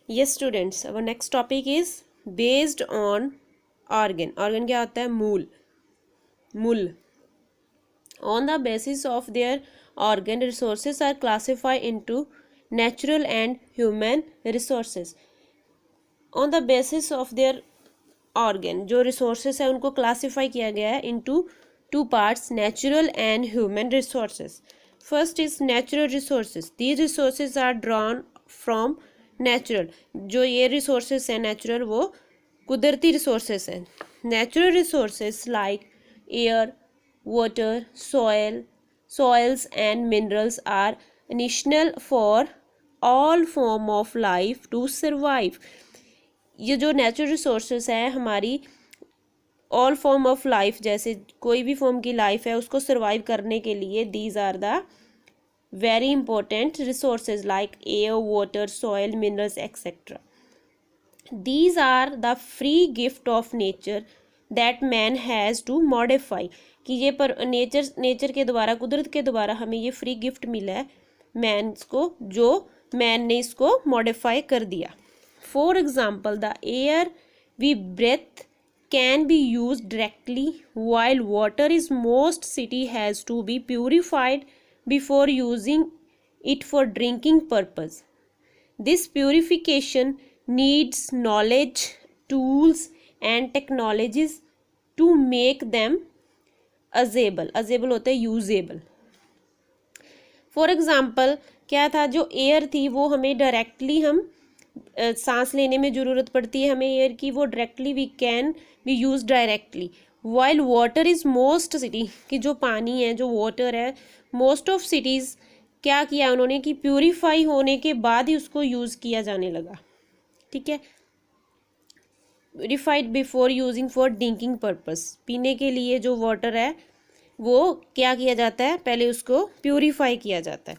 Yes students, our next topic is based on organ. Organ क्या होता है? मूल. On the basis of their organ, resources are classified into natural and human resources. On the basis of their organ, जो resources है उनको classify किया गया है into two parts, natural and human resources. First is natural resources. These resources are drawn from natural. जो ये resources हैं natural वो कुदरती resources हैं. Natural resources like air, water, soils and minerals are essential for all form of life to survive. ये जो natural resources हैं हमारी ऑल फॉर्म ऑफ लाइफ, जैसे कोई भी फॉर्म की लाइफ है उसको सर्वाइव करने के लिए these are the very important resources like air, water, soil, minerals etcetera. These are the free gift of nature that man has to modify. कि ये पर नेचर के द्वारा, कुदरत के द्वारा हमें ये फ्री गिफ्ट मिला है मैन को, जो मैन ने इसको मॉडिफाई कर दिया. For example, the air we breathe can be used directly, while water is most city has to be purified before using it for drinking purpose. This purification needs knowledge, tools and technologies to make them usable होते हैं usable. For example, क्या था, जो air थी वो हमें directly हम सांस लेने में ज़रूरत पड़ती है हमें एयर की, वो directly we can be use directly. While water is most city, कि जो पानी है, जो वाटर है, मोस्ट ऑफ सिटीज़ क्या किया उन्होंने कि प्यूरीफाई होने के बाद ही उसको यूज़ किया जाने लगा. ठीक है, purified before using for drinking purpose. पीने के लिए जो वाटर है वो क्या किया जाता है, पहले उसको प्यूरीफाई किया जाता है.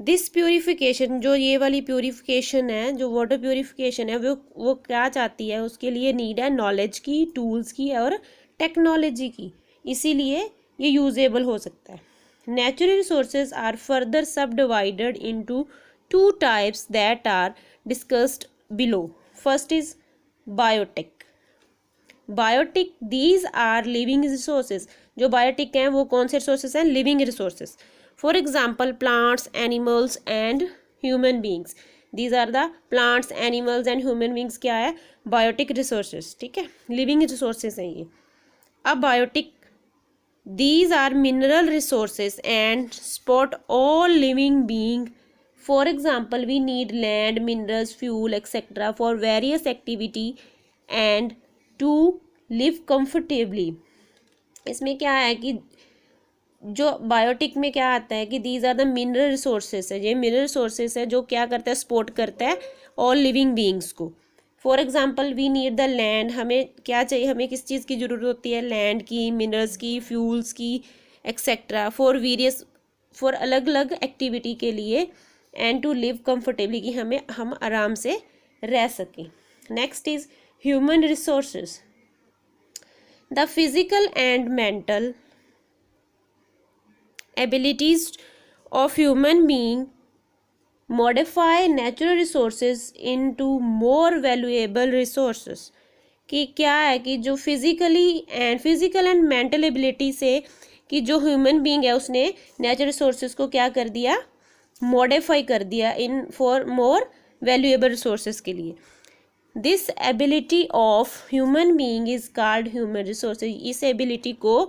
दिस प्योरीफिकेशन, जो ये वाली प्योरीफिकेशन है, जो वाटर प्योरीफिकेशन है, वो क्या चाहती है, उसके लिए नीड है नॉलेज की, टूल्स की और टेक्नोलॉजी की. इसीलिए ये यूजेबल हो सकता है. Natural resources are further subdivided into two types that are discussed below. First is biotic. These are living resources. जो बायोटिक हैं वो कौन से रिसोर्सेज हैं? Living resources. For example, plants, animals and human beings. These are the plants, animals and human beings क्या है? Biotic resources. ठीक है, living resources हैं ये. अब biotic, these are mineral resources and support all living being. For example, we need land, minerals, fuel, etc. for various activity and to live comfortably. इसमें क्या है कि जो बायोटिक में क्या आता है कि these are the mineral resources है. ये मिनरल रिसोर्सेज है जो क्या करता है, सपोर्ट करता है ऑल लिविंग बीइंग्स को. For example, we need the land. हमें क्या चाहिए, हमें किस चीज़ की ज़रूरत होती है? लैंड की, मिनरल्स की, फ्यूल्स की एक्सेट्रा. फॉर अलग अलग एक्टिविटी के लिए. एंड टू लिव कंफर्टेबली, कि हम आराम से रह सकें. Next is human resources. The physical and mental abilities of human being modify natural resources into more valuable resources. कि क्या है कि जो फिजिकल एंड मेंटल एबिलिटी से, कि जो ह्यूमन बीइंग है उसने नेचुरल रिसोर्सेज को क्या कर दिया, मॉडिफाई कर दिया in for more valuable resources के लिए. This ability of human being is called human resources. इस एबिलिटी को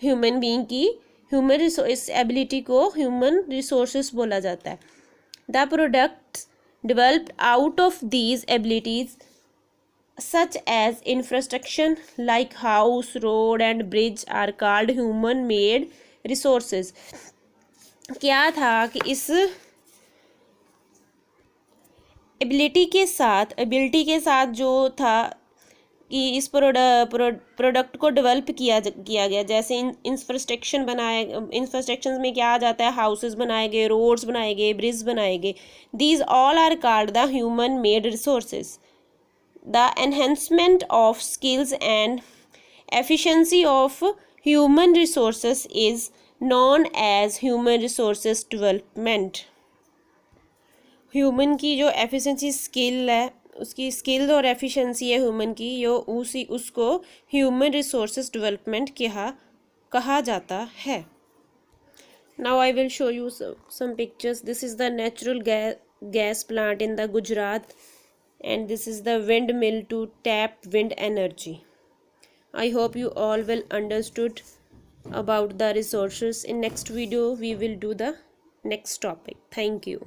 ह्यूमन बीइंग की इस एबिलिटी को ह्यूमन रिसोर्सेज बोला जाता है. The products developed out of these abilities such as infrastructure like house, road and bridge are called human made resources. क्या था कि इस एबिलिटी के साथ जो था कि इस प्रोडक्ट को डेवलप किया गया, जैसे इंफ्रास्ट्रक्चर में क्या आ जाता है, हाउसेस बनाए गए, रोड्स बनाए गए, ब्रिज बनाए गए. These all are called the human made resources. The enhancement of skills and efficiency of human resources is known as human resources development. Human की जो एफिशिएंसी स्किल है, उसकी स्किल और एफिशिएंसी है ह्यूमन की, यो उसको ह्यूमन रिसोर्सेज डेवलपमेंट कहा जाता है. Now I will show you some pictures. This is the natural gas plant in the Gujarat, and this is the windmill to tap wind energy. I hope you all will understood about the resources. In next video we will do the next topic. Thank you.